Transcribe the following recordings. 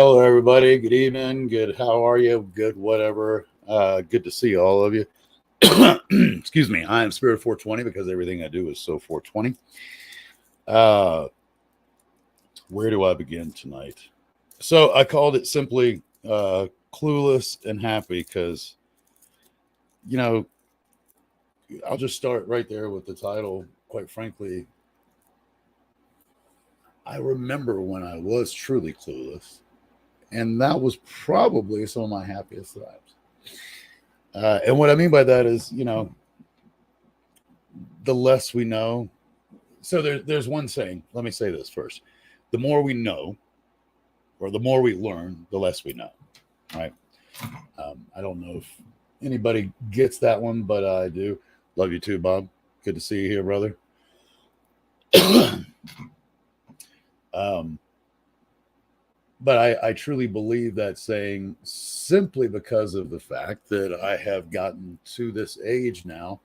Hello, everybody. Good evening. Good. How are you? Good. Whatever. Good to see all of you. Excuse me. I am Spirit 420 because everything I do is so 420. Uh, where do I begin tonight? So I called it simply Clueless and Happy because, you know, I'll just start right there with the title. Quite frankly, I remember when I was truly clueless, and that was probably some of my happiest times. And what I mean by that is, the less we know. So there's one saying. Let me say this first: the more we know, or the more we learn, the less we know. Right? I don't know if anybody gets that one, but I do. Love you too, Bob. Good to see you here, brother. um, but I truly believe that saying simply because of the fact that I have gotten to this age now.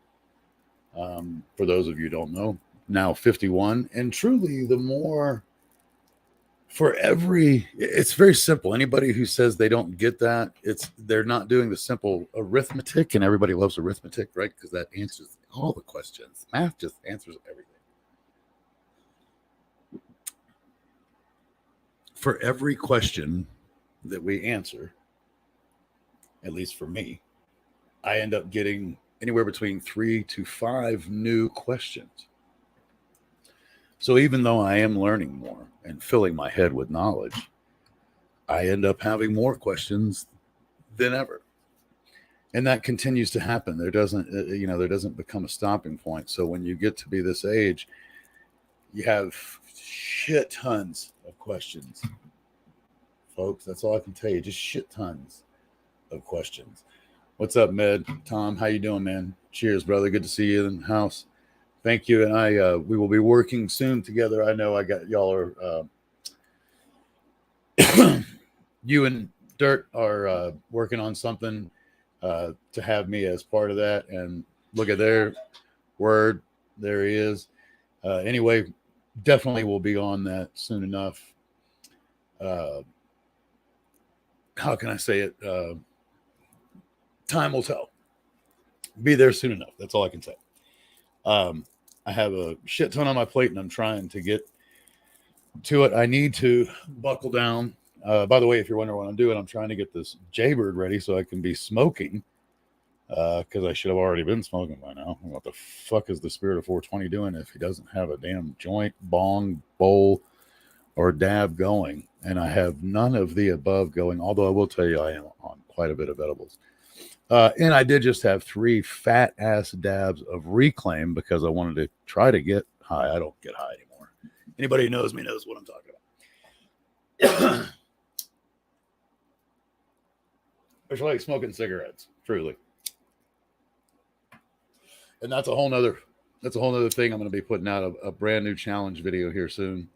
For those of you who don't know, now 51, and truly the more for every it's very simple. Anybody who says they don't get that, they're not doing the simple arithmetic, and everybody loves arithmetic, right? Because that answers all the questions. Math just answers everything. For every question that we answer, at least for me, I end up getting anywhere between 3 to 5 new questions. So even though I am learning more and filling my head with knowledge, I end up having more questions than ever. And that continues to happen. There doesn't become a stopping point. So when you get to be this age, you have shit tons of questions. Folks, that's all I can tell you. Just shit tons of questions. What's up, Med? Tom, how you doing, man? Cheers, brother. Good to see you in the house. Thank you, and we will be working soon together. I know I got y'all are you and Dirt are working on something to have me as part of that. And look at their word, there he is. Anyway, definitely will be on that soon enough. How can I say it? Time will tell. Be there soon enough. That's all I can say. I have a shit ton on my plate, and I'm trying to get to it. I need to buckle down. By the way, if you're wondering what I'm doing, I'm trying to get this Jaybird ready so I can be smoking. Because I should have already been smoking by now. What the fuck is the Spirit of 420 doing if he doesn't have a damn joint, bong, bowl, or dab going? And I have none of the above going, although I will tell you I am on quite a bit of edibles. And I did just have 3 fat ass dabs of Reclaim because I wanted to try to get high. I don't get high anymore. Anybody who knows me knows what I'm talking about. It's like smoking cigarettes, truly. And that's a whole nother thing. I'm going to be putting out a brand new challenge video here soon.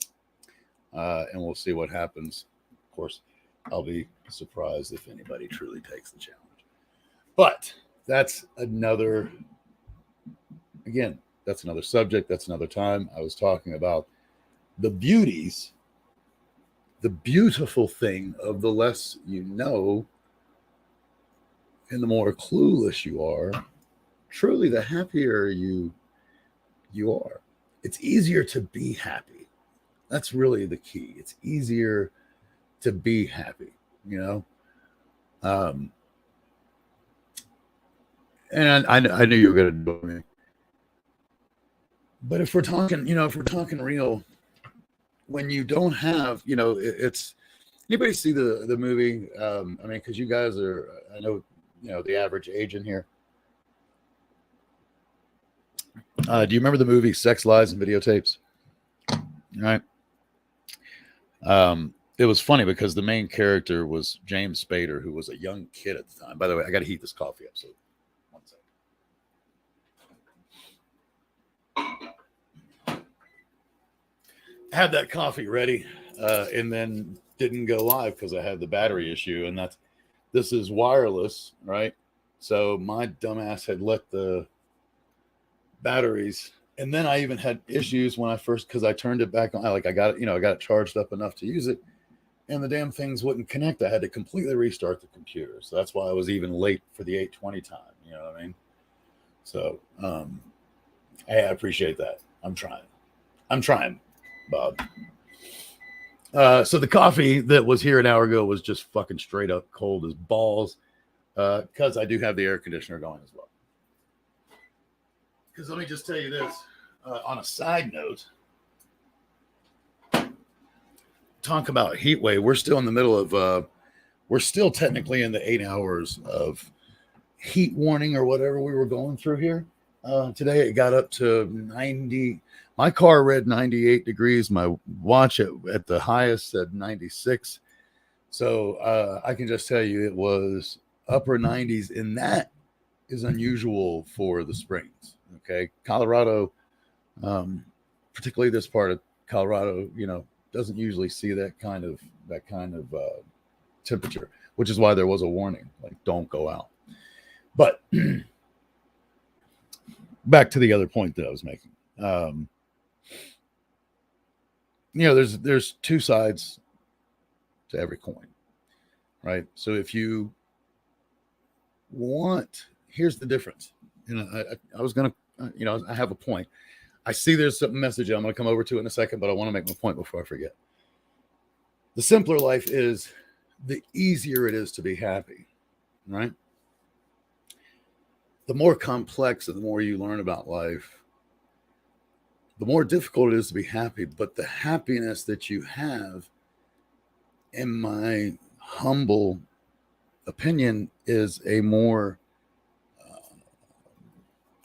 And we'll see what happens. Of course, I'll be surprised if anybody truly takes the challenge. But that's another subject. That's another time. I was talking about the beautiful thing of the less you know and the more clueless you are, truly the happier you are. It's easier to be happy. That's really the key. It's easier to be happy, And I knew you were going to do me. But if we're talking real, when you don't have, it's anybody see the movie? Because you guys are, I know, the average age in here. Do you remember the movie Sex, Lies, and Videotapes? All right. It was funny because the main character was James Spader, who was a young kid at the time. By the way, I got to heat this coffee up. So one second. Had that coffee ready, and then didn't go live because I had the battery issue, and this is wireless, right? So my dumbass had let the batteries, and then I even had issues when I first, because I turned it back on. I got it charged up enough to use it, and the damn things wouldn't connect. I had to completely restart the computer. So that's why I was even late for the 8:20 time. You know what I mean? So, hey, I appreciate that. I'm trying, Bob. So the coffee that was here an hour ago was just fucking straight up cold as balls, because I do have the air conditioner going as well. Because let me just tell you this, on a side note, talk about heat wave. We're still in the middle of, we're still technically in the 8 hours of heat warning or whatever we were going through here. Today it got up to 90. My car read 98 degrees. My watch at the highest said 96. So I can just tell you it was upper 90s, and that is unusual for the springs. Okay, Colorado, particularly this part of Colorado, doesn't usually see that kind of temperature, which is why there was a warning, like don't go out. But back to the other point that I was making. There's two sides to every coin, right? So if you want, here's the difference. I was gonna, I have a point. I see there's some message I'm gonna come over to in a second, but I want to make my point before I forget. The simpler life is, the easier it is to be happy, right? The more complex and the more you learn about life, the more difficult it is to be happy. But the happiness that you have, in my humble opinion, is a more,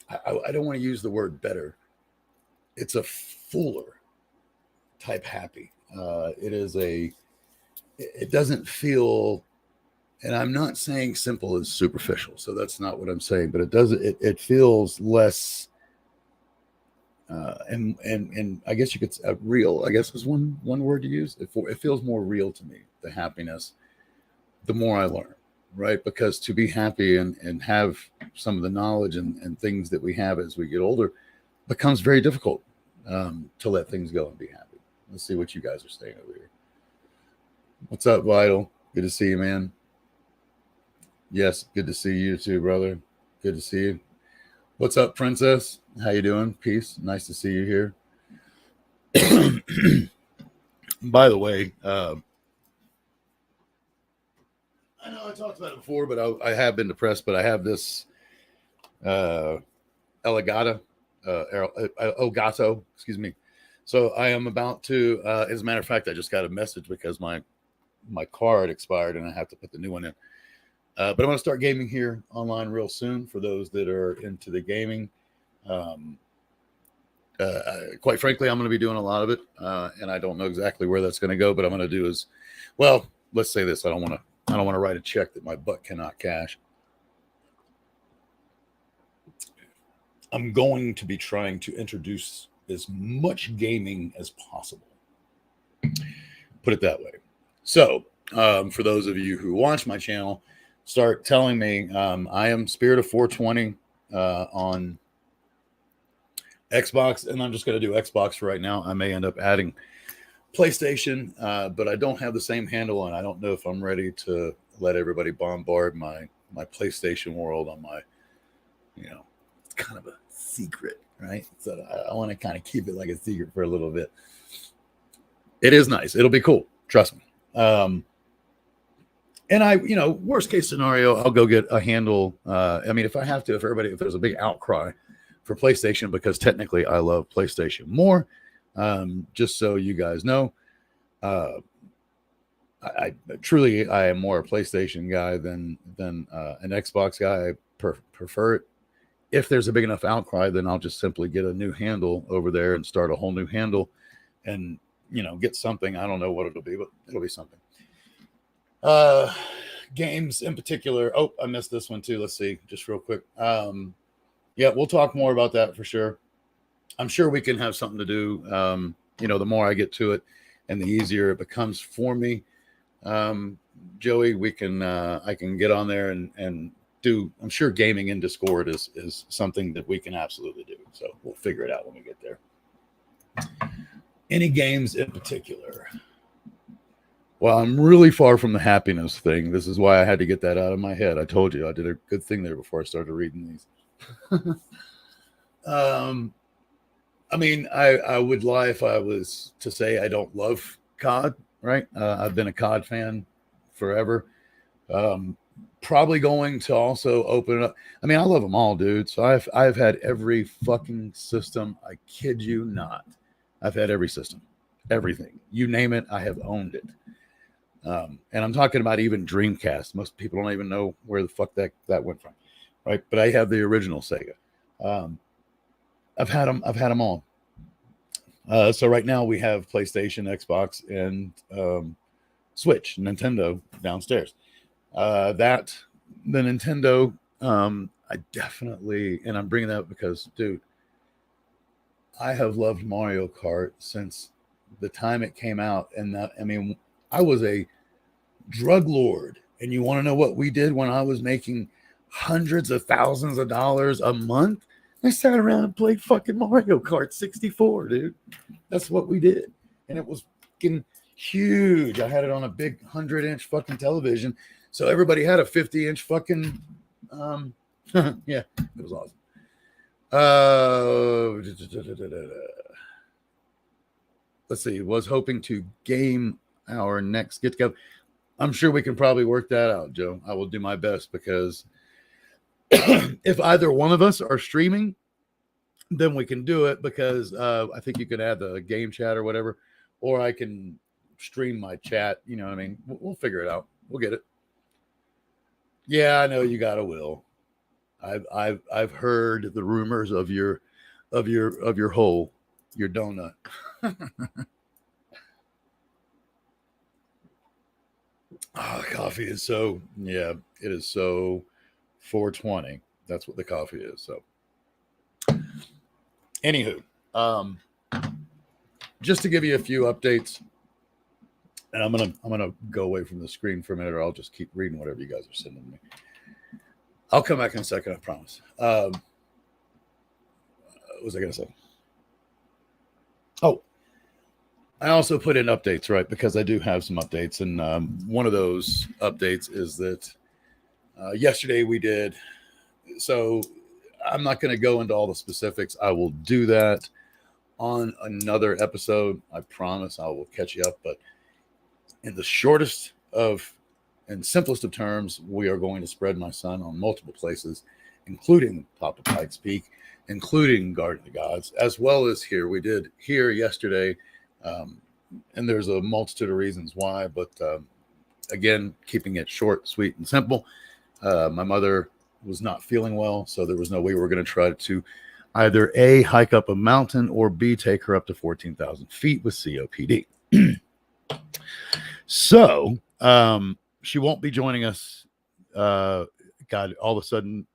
I don't want to use the word better. It's a fuller type happy. It doesn't feel, and I'm not saying simple is superficial, so that's not what I'm saying, but it feels less, and I guess you could say real, I guess is one word to use. It feels more real to me, the happiness, the more I learn, right? Because to be happy and have some of the knowledge and things that we have as we get older becomes very difficult, to let things go and be happy. Let's see what you guys are saying over here. What's up, Vital? Good to see you, man. Yes, good to see you too, brother. Good to see you. What's up, Princess? How you doing? Peace. Nice to see you here. By the way, I know I talked about it before, but I have been depressed. But I have this Elgato, excuse me. So I am about to, as a matter of fact, I just got a message because my card expired and I have to put the new one in. But I'm going to start gaming here online real soon for those that are into the gaming. Quite frankly, I'm going to be doing a lot of it, and I don't know exactly where that's going to go. But I'm going to do is, well, let's say this: I don't want to write a check that my butt cannot cash. I'm going to be trying to introduce as much gaming as possible. Put it that way. So, for those of you who watch my channel, start telling me. I am Spirit of 420 on Xbox, and I'm just going to do Xbox for right now. I may end up adding PlayStation, but I don't have the same handle, and I don't know if I'm ready to let everybody bombard my PlayStation world on my, it's kind of a secret, right? So I want to kind of keep it like a secret for a little bit. It is nice. It'll be cool. Trust me. And I, worst case scenario, I'll go get a handle. If I have to, if there's a big outcry for PlayStation, because technically I love PlayStation more, just so you guys know, I truly, I am more a PlayStation guy than an Xbox guy. I prefer it. If there's a big enough outcry, then I'll just simply get a new handle over there and start a whole new handle and, get something. I don't know what it'll be, but it'll be something. Games in particular. Oh, I missed this one too. Let's see, just real quick. Yeah, we'll talk more about that for sure. I'm sure we can have something to do. The more I get to it and the easier it becomes for me. Joey, I can get on there and do, I'm sure gaming in Discord is something that we can absolutely do. So we'll figure it out when we get there. Any games in particular? Well, I'm really far from the happiness thing. This is why I had to get that out of my head. I told you I did a good thing there before I started reading these. I mean, I would lie if I was to say I don't love COD, right? I've been a COD fan forever. Um, Probably going to also open it up. I mean, I love them all, dude. So I've had every fucking system. I kid you not. I've had every system, everything. You name it, I have owned it. And I'm talking about even Dreamcast. Most people don't even know where the fuck that went from, right? But I have the original Sega. I've had them. I've had them all. So right now we have PlayStation, Xbox, and Switch, Nintendo downstairs. That the Nintendo, I definitely, and I'm bringing that up because, dude, I have loved Mario Kart since the time it came out, and that, I mean, I was a drug lord, and you want to know what we did when I was making hundreds of thousands of dollars a month? I sat around and played fucking Mario Kart 64, dude. That's what we did, and it was fucking huge. I had it on a big 100-inch fucking television, so everybody had a 50-inch fucking. Yeah, it was awesome. Let's see. Was hoping to game our next get together. I'm sure we can probably work that out, Joe. I will do my best because if either one of us are streaming, then we can do it because I think you can add the game chat or whatever, or I can stream my chat. You know what I mean? We'll figure it out. We'll get it. Yeah, I know you got a will. I've heard the rumors of your hole, your donut. Oh, coffee is so, yeah, it is so 420. That's what the coffee is. So, anywho, just to give you a few updates, and I'm gonna go away from the screen for a minute, or I'll just keep reading whatever you guys are sending me. I'll come back in a second, I promise. What was I gonna say? Oh, I also put in updates, right? Because I do have some updates, and one of those updates is that yesterday we did. So I'm not going to go into all the specifics. I will do that on another episode. I promise I will catch you up. But in the shortest of and simplest of terms, we are going to spread my son on multiple places, including top of Pikes Peak, including Garden of the Gods, as well as here. We did here yesterday. And there's a multitude of reasons why, but again, keeping it short, sweet, and simple. My mother was not feeling well, so there was no way we were going to try to either A, hike up a mountain, or B, take her up to 14,000 feet with COPD. So she won't be joining us. God, all of a sudden,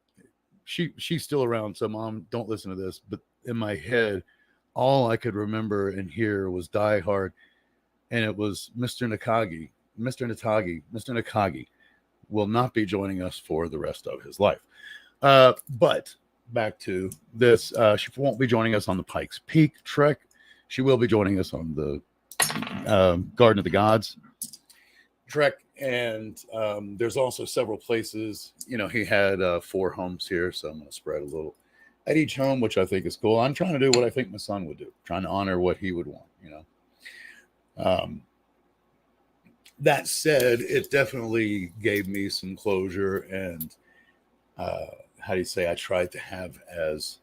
she's still around, so Mom, don't listen to this, but in my head, all I could remember and hear was Die Hard, and it was Mr. Nakagi will not be joining us for the rest of his life. But back to this, she won't be joining us on the Pikes Peak trek. She will be joining us on the Garden of the Gods trek, and there's also several places. You know, he had 4 homes here, so I'm going to spread a little at each home, which I think is cool. I'm trying to do what I think my son would do, trying to honor what he would want, you know. That said, it definitely gave me some closure, and how do you say, I tried to have as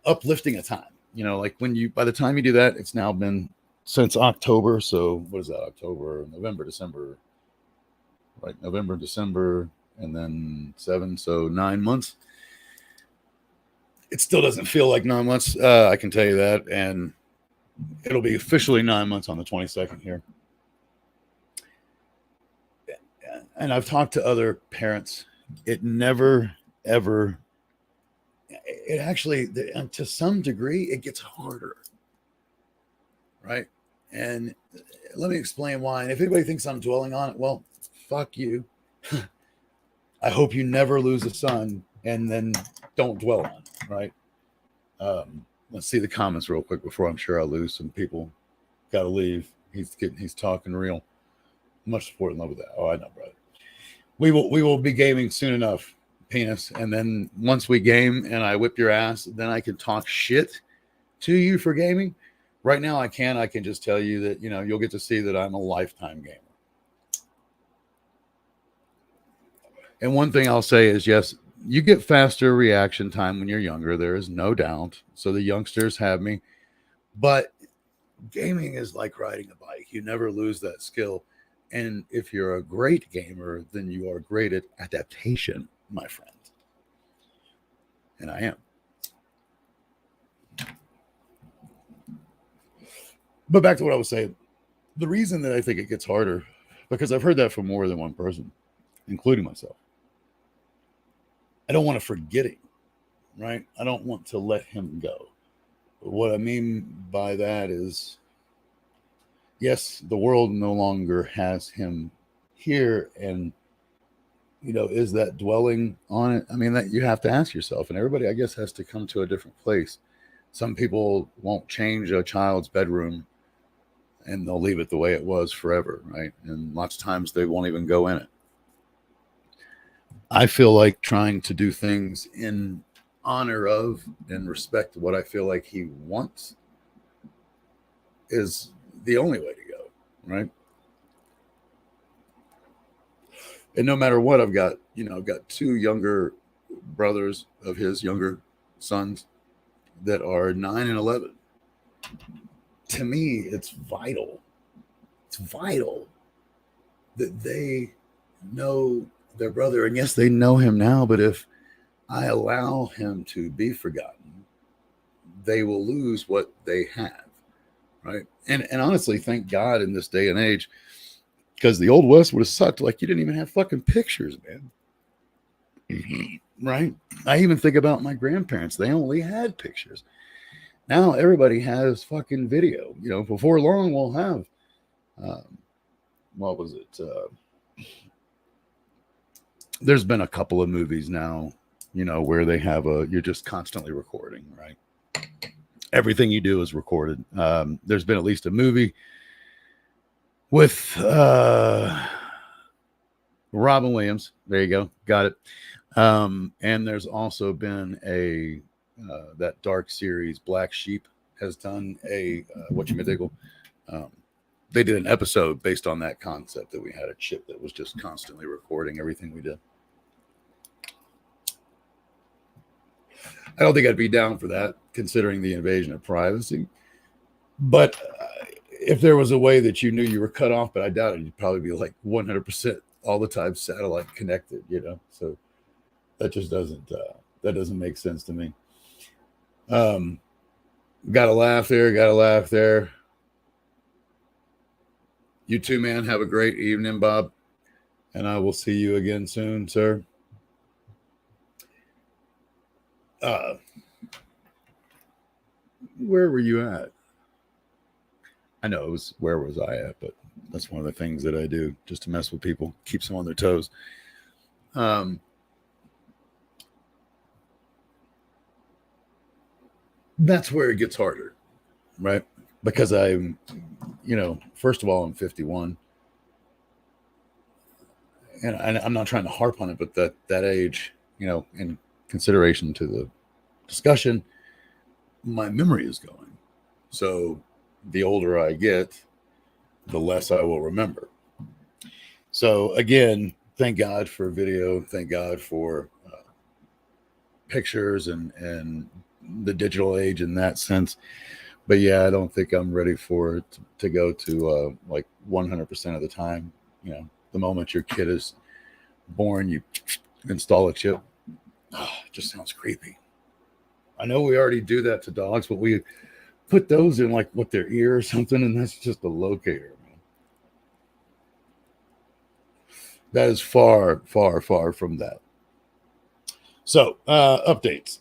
uplifting a time. You know, like by the time you do that, it's now been since October. So what is that? October, November, December, right? November, December, and then 7. So 9 months. It still doesn't feel like 9 months. I can tell you that. And it'll be officially 9 months on the 22nd here. And I've talked to other parents. It never, ever, it actually, to some degree, it gets harder. Right? And let me explain why. And if anybody thinks I'm dwelling on it, well, fuck you. I hope you never lose a son and then don't dwell on it, right? Let's see the comments real quick before I'm sure I'll lose some people. Got to leave. He's talking real. Much support and love with that. Oh, I know, brother. We will be gaming soon enough, penis. And then once we game and I whip your ass, then I can talk shit to you for gaming. Right now I can just tell you that, you'll get to see that I'm a lifetime gamer. And one thing I'll say is, yes, you get faster reaction time when you're younger. There is no doubt. So the youngsters have me. But gaming is like riding a bike. You never lose that skill. And if you're a great gamer, then you are great at adaptation, my friend. And I am. But back to what I was saying. The reason that I think it gets harder, because I've heard that from more than one person, including myself. I don't want to forget him, right? I don't want to let him go. What I mean by that is, yes, the world no longer has him here. And, is that dwelling on it? I mean, that you have to ask yourself, and everybody, I guess, has to come to a different place. Some people won't change a child's bedroom and they'll leave it the way it was forever, right? And lots of times they won't even go in it. I feel like trying to do things in honor of and respect what I feel like he wants is the only way to go, right? And no matter what, I've got two younger brothers of his, younger sons, that are 9 and 11. To me, it's vital. It's vital that they know their brother. And yes, they know him now, but if I allow him to be forgotten, they will lose what they have, right? And honestly, thank God in this day and age, because the old West would have sucked. Like, you didn't even have fucking pictures, man. Right? I even think about my grandparents. They only had pictures. Now everybody has fucking video. Before long we'll have, what was it? There's been a couple of movies now, where they have you're just constantly recording, right? Everything you do is recorded. There's been at least a movie with Robin Williams. There you go. Got it. And there's also been that dark series, Black Sheep, has done a whatchamadickle. They did an episode based on that concept, that we had a chip that was just constantly recording everything we did. I don't think I'd be down for that, considering the invasion of privacy. But if there was a way that you knew you were cut off, but I doubt it, you'd probably be like 100% all the time satellite connected, So that just doesn't make sense to me. Got to laugh there. You too, man. Have a great evening, Bob. And I will see you again soon, sir. Where were you at? I know it was, where was I at? But that's one of the things that I do just to mess with people, keeps them on their toes. That's where it gets harder, right? Because I'm, first of all, I'm 51. And I'm not trying to harp on it, but that age, in consideration to the discussion, my memory is going. So the older I get, the less I will remember. So again, thank God for video. Thank God for pictures and the digital age in that sense. But yeah, I don't think I'm ready for it to go to like 100% of the time. The moment your kid is born, you install a chip. Oh, it just sounds creepy. I know we already do that to dogs, but we put those in like with their ear or something, and that's just a locator, man. That is far, far, far from that. So, updates.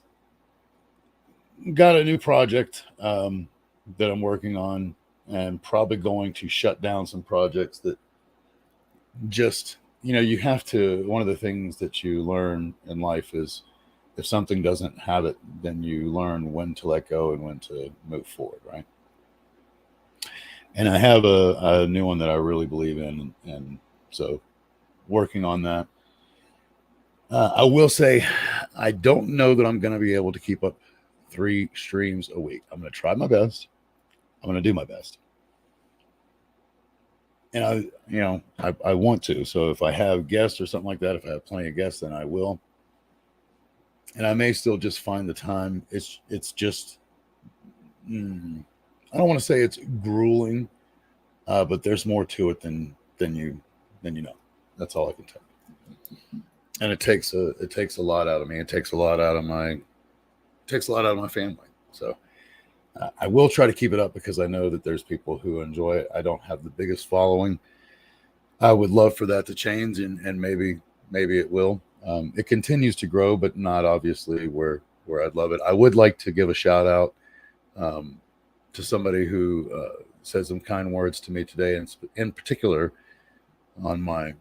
Got a new project that I'm working on, and probably going to shut down some projects that just, you have to, one of the things that you learn in life is, if something doesn't have it, then you learn when to let go and when to move forward, right? And I have a new one that I really believe in, and so working on that. I will say, I don't know that I'm going to be able to keep up 3 streams a week. I'm going to try my best. I'm going to do my best. And I want to. So if I have guests or something like that, if I have plenty of guests, then I will. And I may still just find the time. It's just, I don't want to say it's grueling, but there's more to it than you know. That's all I can tell you. And it takes a lot out of me. It takes a lot out of my family. So I will try to keep it up because I know that there's people who enjoy it. I don't have the biggest following. I would love for that to change, and maybe it will. It continues to grow, but not obviously where I'd love it. I would like to give a shout out to somebody who said some kind words to me today, and in particular on my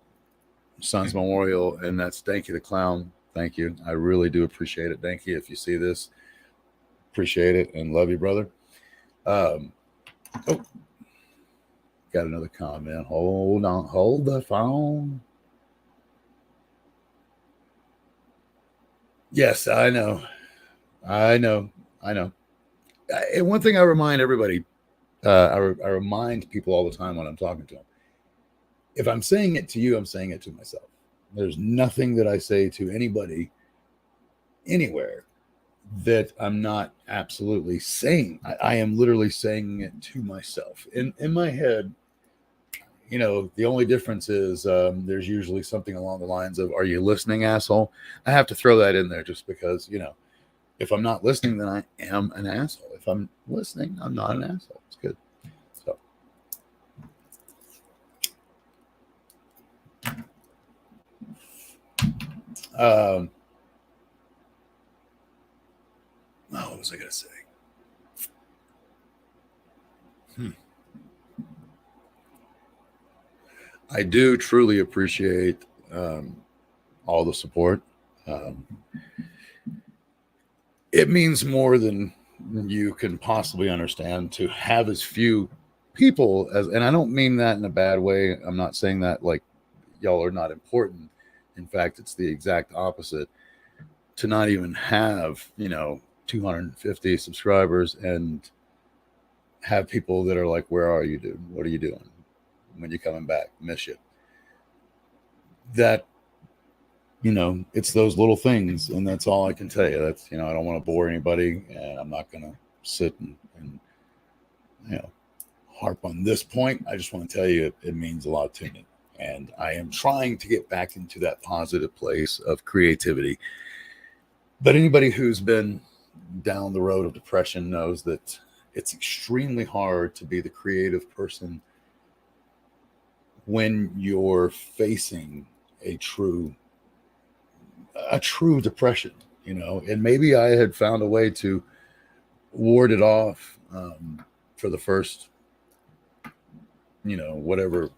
son's memorial, and that's Danky the Clown. Thank you. I really do appreciate it. Danky, if you see this, appreciate it and love you, brother. Oh, got another comment. Hold on. Hold the phone. Yes, I know. And one thing I remind everybody, I remind people all the time when I'm talking to them. If I'm saying it to you, I'm saying it to myself. There's nothing that I say to anybody anywhere that I'm not absolutely saying. I am literally saying it to myself. In my head, the only difference is there's usually something along the lines of, "Are you listening, asshole?" I have to throw that in there just because, if I'm not listening, then I am an asshole. If I'm listening, I'm not an asshole. It's good. So. What was I going to say? I do truly appreciate all the support. It means more than you can possibly understand to have as few people and I don't mean that in a bad way. I'm not saying that like y'all are not important. In fact, it's the exact opposite. To not even have 250 subscribers and have people that are like, "Where are you, dude? What are you doing? When you coming back? Miss you." That it's those little things, and that's all I can tell you. That's I don't want to bore anybody, and I'm not gonna sit and harp on this point. I just want to tell you it means a lot to me, and I am trying to get back into that positive place of creativity. But anybody who's been down the road of depression knows that it's extremely hard to be the creative person when you're facing a true depression, and maybe I had found a way to ward it off for the first, whatever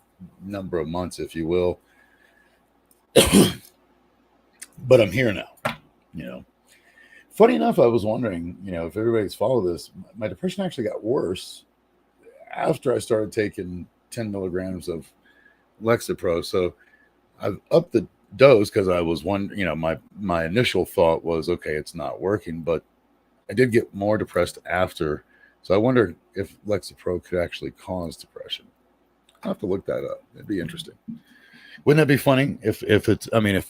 number of months, if you will. But I'm here now. Funny enough, I was wondering, if everybody's followed this, my depression actually got worse after I started taking 10 milligrams of Lexapro. So I've upped the dose because I was my initial thought was, okay, it's not working, but I did get more depressed after. So I wonder if Lexapro could actually cause depression. I'll have to look that up. It'd be interesting. Wouldn't that be funny if if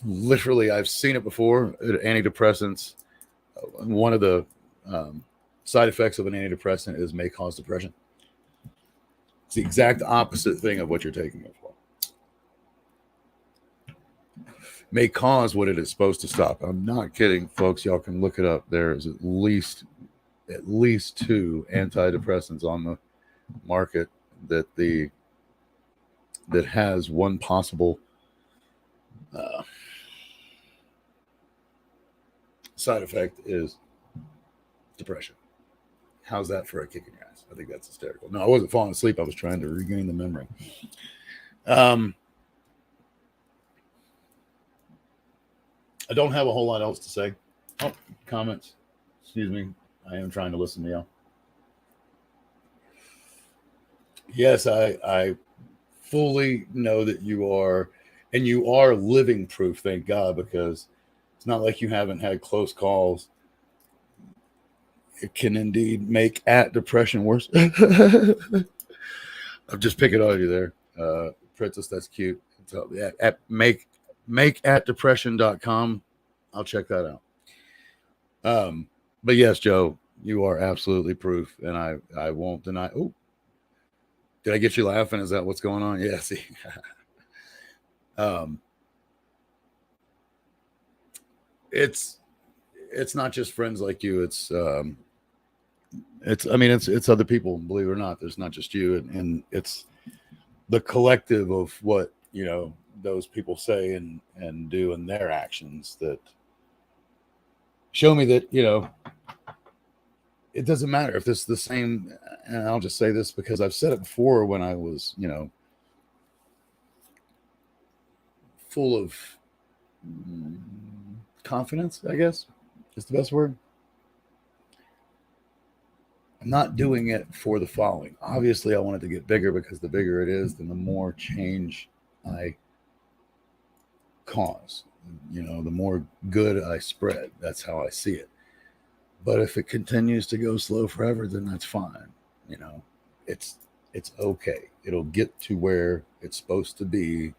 literally I've seen it before, antidepressants, one of the side effects of an antidepressant is may cause depression. It's the exact opposite thing of what you're taking it for. May cause what it is supposed to stop. I'm not kidding, folks. Y'all can look it up. There is at least 2 antidepressants on the market that has one possible side effect is depression. How's that for a kick in your ass? I think that's hysterical. No, I wasn't falling asleep. I was trying to regain the memory. I don't have a whole lot else to say. Oh, comments. Excuse me. I am trying to listen to y'all. Yes, I fully know that you are, and you are living proof, thank God, because it's not like you haven't had close calls. It can indeed make depression worse. I'm just picking on you there. Princess, that's cute. So, yeah, make at depression.com. I'll check that out. But yes, Joe, you are absolutely proof, and I won't deny. Oh, did I get you laughing? Is that what's going on? Yeah, see. um, it's it's not just friends like you. It's I mean it's other people. Believe it or not, there's not just you, and it's the collective of what those people say and do in their actions that show me that it doesn't matter if this is the same. And I'll just say this because I've said it before when I was full of mm, confidence, I guess is the best word. I'm not doing it for the following. Obviously, I want it to get bigger because the bigger it is, then the more change I cause. The more good I spread. That's how I see it. But if it continues to go slow forever, then that's fine. You know, it's it's okay. It'll get to where it's supposed to be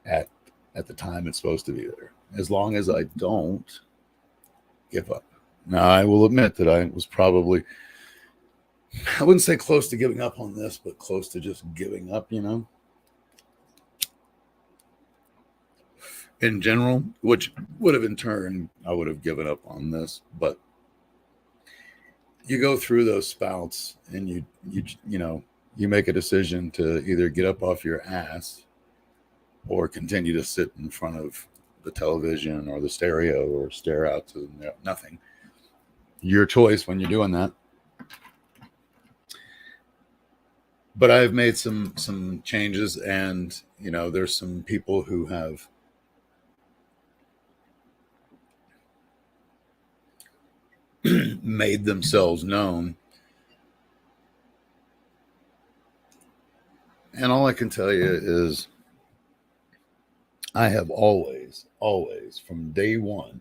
at at the time it's supposed to be there. As long as I don't give up. Now, I will admit that I was probably, I wouldn't say close to giving up on this, but close to just giving up, in general, which would have in turn, I would have given up on this. But you go through those spouts and you make a decision to either get up off your ass or continue to sit in front of the television or the stereo or stare out to nothing. Your choice when you're doing that. But I've made some changes, and there's some people who have made themselves known. And all I can tell you is I have always, from day one,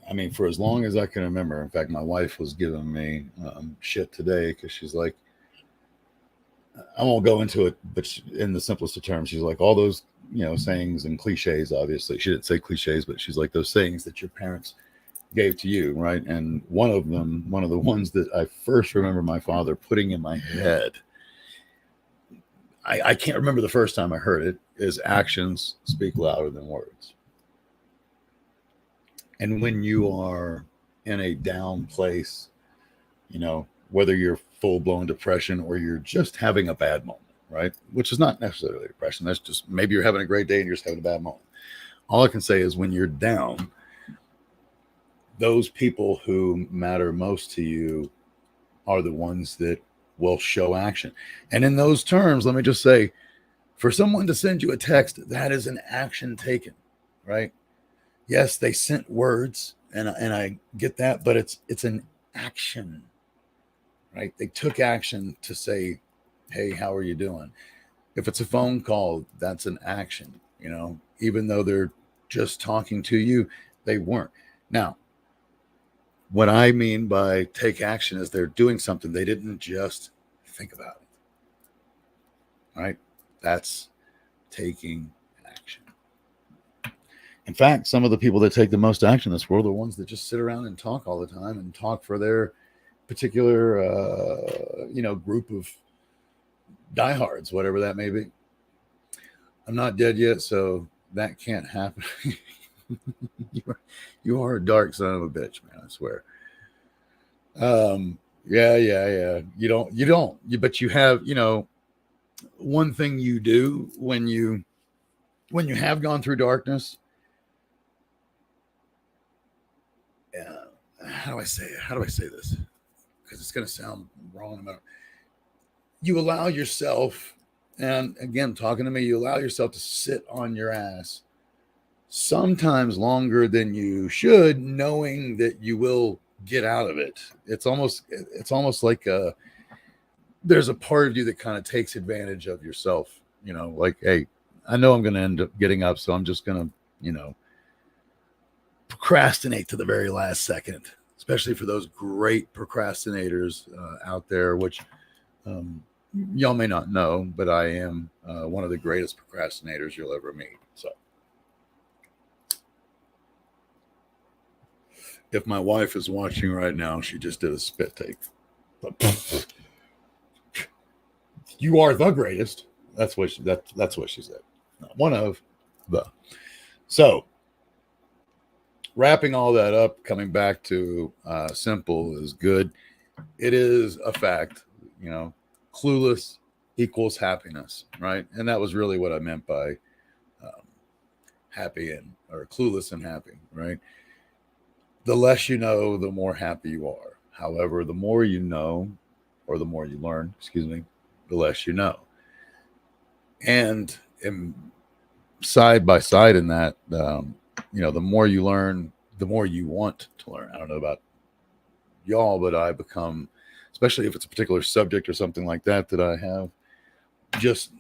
I mean, for as long as I can remember. In fact, my wife was giving me shit today because she's like, I won't go into it, but in the simplest of terms, she's like, all those, sayings and cliches, obviously. She didn't say cliches, but she's like, those sayings that your parents gave to you, right? And one of the ones that I first remember my father putting in my head, I can't remember the first time I heard it, is actions speak louder than words. And when you are in a down place, whether you're full blown depression or you're just having a bad moment, right? Which is not necessarily depression. That's just maybe you're having a great day and you're just having a bad moment. All I can say is when you're down, those people who matter most to you are the ones that will show action. And in those terms, let me just say, for someone to send you a text, that is an action taken, right? Yes, they sent words, and I get that, but it's an action, right? They took action to say, "Hey, how are you doing?" If it's a phone call, that's an action, even though they're just talking to you, they weren't. Now, what I mean by take action is they're doing something. They didn't just think about it, right? That's taking action. In fact, some of the people that take the most action in this world are ones that just sit around and talk all the time and talk for their particular, group of diehards, whatever that may be. I'm not dead yet, so that can't happen. you are a dark son of a bitch, man. I swear. Yeah. But you have, one thing you do when you have gone through darkness. How do I say it? How do I say this? Because it's going to sound wrong. You allow yourself, and again, talking to me, you allow yourself to sit on your ass sometimes longer than you should, knowing that you will get out of it. It's almost like there's a part of you that kind of takes advantage of yourself, like, hey, I know I'm going to end up getting up, so I'm just going to, procrastinate to the very last second, especially for those great procrastinators out there, which y'all may not know, but I am one of the greatest procrastinators you'll ever meet. So if my wife is watching right now, she just did a spit take. You are the greatest. That's what she said. One of the. So wrapping all that up, coming back to simple is good. It is a fact, clueless equals happiness, right? And that was really what I meant by happy or clueless and happy, right? The less you know, the more happy you are. However, the more you know, or the more you learn, the less you know. And side by side in that, the more you learn, the more you want to learn. I don't know about y'all, but I become, especially if it's a particular subject or something like that I have just,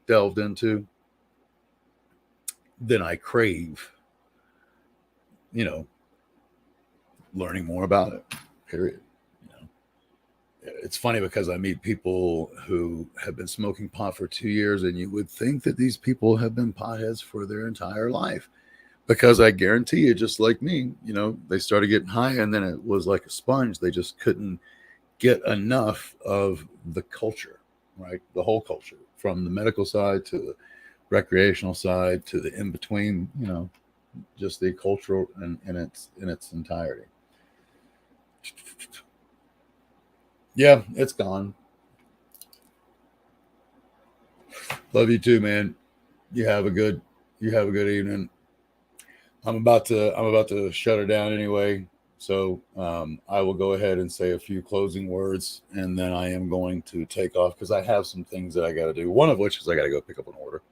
delved into, then I crave, learning more about it, period. It's funny because I meet people who have been smoking pot for 2 years, and you would think that these people have been potheads for their entire life, because I guarantee you, just like me, they started getting high and then it was like a sponge. They just couldn't get enough of the culture, right? The whole culture, from the medical side to the recreational side to the in between, just the cultural in its entirety. Yeah, it's gone. Love you too, man. You have a good evening. I'm about to shut her down anyway. So I will go ahead and say a few closing words, and then I am going to take off because I have some things that I got to do. One of which is I got to go pick up an order.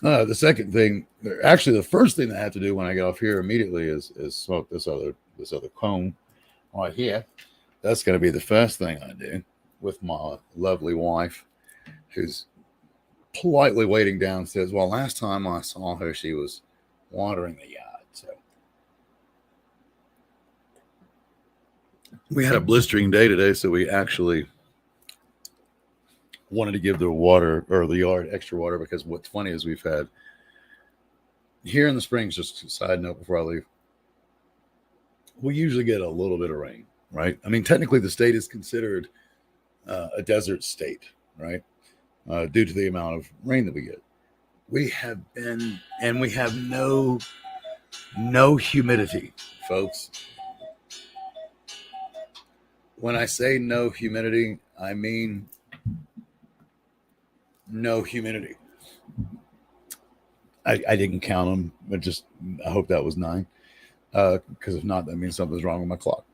The second thing, actually, the first thing that I have to do when I get off here immediately is smoke this other cone right here. That's going to be the first thing I do with my lovely wife, who's politely waiting downstairs. Well, last time I saw her, she was watering the yard. So we had a blistering day today, so we actually wanted to give the yard extra water, because what's funny is we've had here in the springs, just a side note before I leave, we usually get a little bit of rain, right? I mean, technically the state is considered a desert state, right? Due to the amount of rain that we get. We have no humidity, folks. When I say no humidity, I mean no humidity. I didn't count them, but I hope that was 9. Because if not, that means something's wrong with my clock.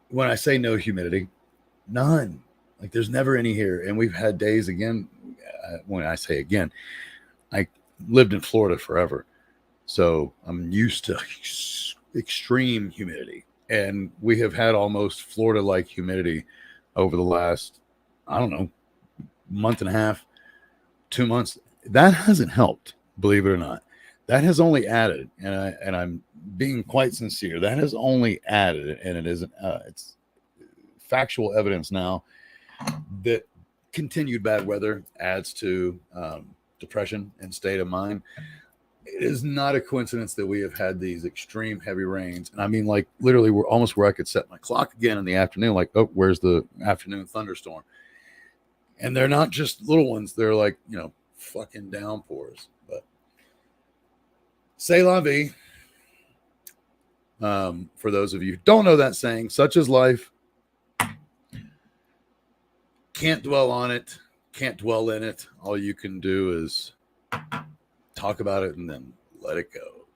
When I say no humidity, none. Like, there's never any here. And we've had days, again, when I say again, I lived in Florida forever. So I'm used to extreme humidity. And we have had almost Florida-like humidity over the last, I don't know, month and a half, 2 months. That hasn't helped, believe it or not. That has only added, and I'm being quite sincere, that has only added, and it isn't, it's factual evidence now that continued bad weather adds to depression and state of mind. It is not a coincidence that we have had these extreme heavy rains. And I mean, like, literally, we're almost where I could set my clock again in the afternoon, like, oh, where's the afternoon thunderstorm? And they're not just little ones. They're like, fucking downpours. But c'est la vie. For those of you who don't know that saying, such is life. Can't dwell on it. Can't dwell in it. All you can do is talk about it and then let it go.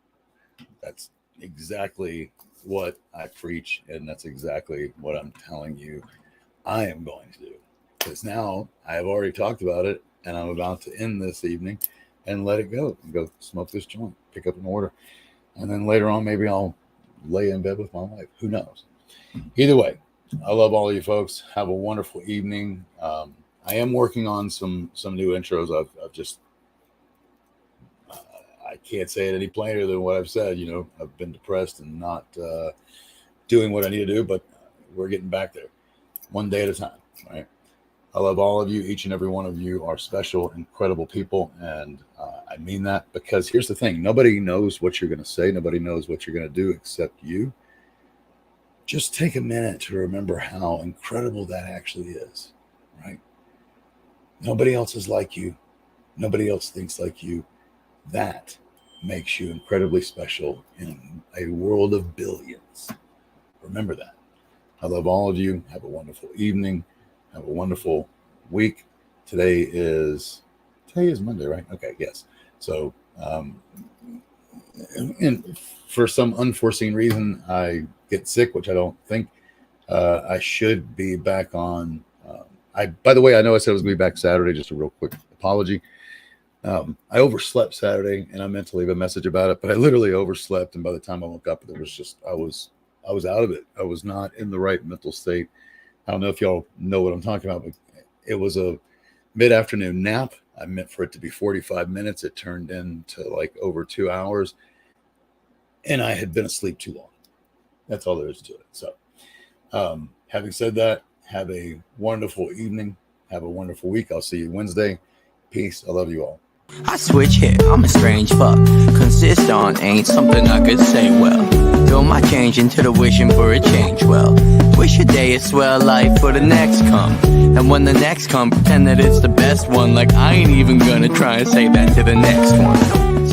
That's exactly what I preach, and that's exactly what I'm telling you I am going to do. Because now I have already talked about it, and I'm about to end this evening and let it go. Go smoke this joint, pick up an order, and then later on maybe I'll lay in bed with my wife. Who knows? Either way, I love all of you folks. Have a wonderful evening. I am working on some new intros. I've just I can't say it any plainer than what I've said. You know, I've been depressed and not doing what I need to do, but we're getting back there, one day at a time. Right. I love all of you. Each and every one of you are special, incredible people, and I mean that, because here's the thing: nobody knows what you're going to say. Nobody knows what you're going to do except you. Just take a minute to remember how incredible that actually is, right? Nobody else is like you. Nobody else thinks like you. That makes you incredibly special in a world of billions. Remember that. I love all of you. Have a wonderful evening. Have a wonderful week. Today is Monday, right? Okay, yes. So, and for some unforeseen reason, I get sick, which I don't think. I should be back on. By the way, I know I said I was going to be back Saturday. Just a real quick apology. I overslept Saturday, and I meant to leave a message about it, but I literally overslept, and by the time I woke up, it was just I was out of it. I was not in the right mental state. I don't know if y'all know what I'm talking about, but it was a mid-afternoon nap. I meant for it to be 45 minutes. It turned into like over 2 hours, and I had been asleep too long. That's all there is to it. So, having said that, have a wonderful evening. Have a wonderful week. I'll see you Wednesday. Peace. I love you all. I switch here, I'm a strange fuck. Consist on ain't something I could say well. Throw my change into the wishing for a change well. Wish a day is swell life for the next come. And when the next come, pretend that it's the best one. Like I ain't even gonna try and say that to the next one.